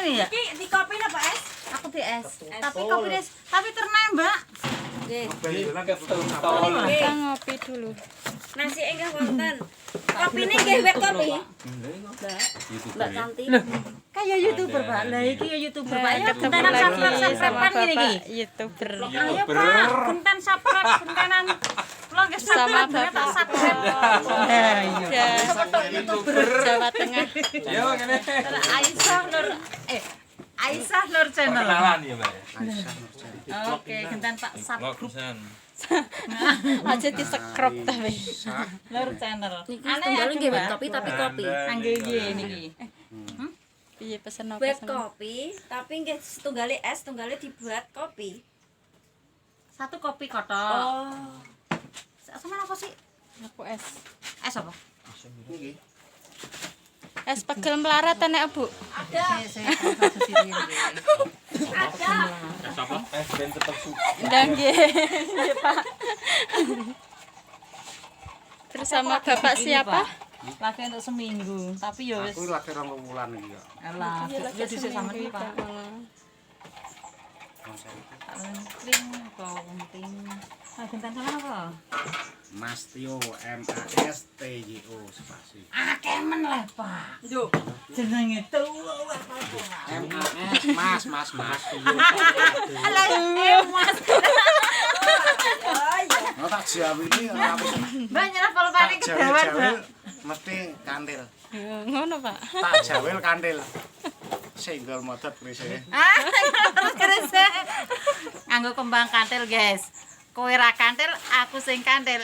ini ya? Iki di kopi apa es? Aku di es. Tapi kopi es. Tapi ternai, Mbak. Nggih. Kita ngopi dulu. Nasi enggak wonten. Kopine nggih wet kopi. Mbak Santi. Kayak YouTuber, Pak. Lah iki ya YouTuber, Pak. Ayo Ketemu gentanan lagi subscribe sama gini iki. Bapak YouTuber. Ayo, Pak. Gentan subscribe gentanan. Kula nggih Sama subscribe, tak subscribe. Nah, iya. Ya, Jawa Tengah. Yo ngene. Aisyah Nur Aisyah Nur Channel. Kenalan ya, Mbak. Oke, gentan tak subscribe Ngokusan. Aja di scrub tapi. Nur Channel. Niki Aneh setunggal nggih wet Mbak. kopi tapi kopi. Nggih nggih niki. Piye pesen apa? Wet sama? kopi, tapi nggih setunggale es, tunggale dibuat kopi. Satu kopi kotok. Oh. Sama apa sih? Aku es. Es apa? Es pegel melarat enek, Bu. Ada. Ada. Es ben tetep suka. Ndang nggih. Nggih, Pak. Terus sama Bapak siapa? Lagi untuk seminggu, tapi ya wis Aku lagi 2 bulan iki ya. alah, ya dhisik sama iki, Pak. Tak penting apa penting. Ah, gentan sama apa? Mas Tio MASTYO spasi. Kemen lah, Pak. Yo, jenenge tuwa MAS Mas Tio. Alah, Mas. Nah tak jawab ini Mbak nyerah pulpane kedawan, Mbak. mesti kantil. Ngono, Pak. Tak jawel kantil. Singgol modot krise. Terus kerese. Nganggo kembang kantil, guys. Kowe ra kantil, aku sing kantil.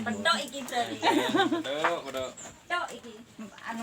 Bentok iki berarti. Betul, betul. Tok iki. Anu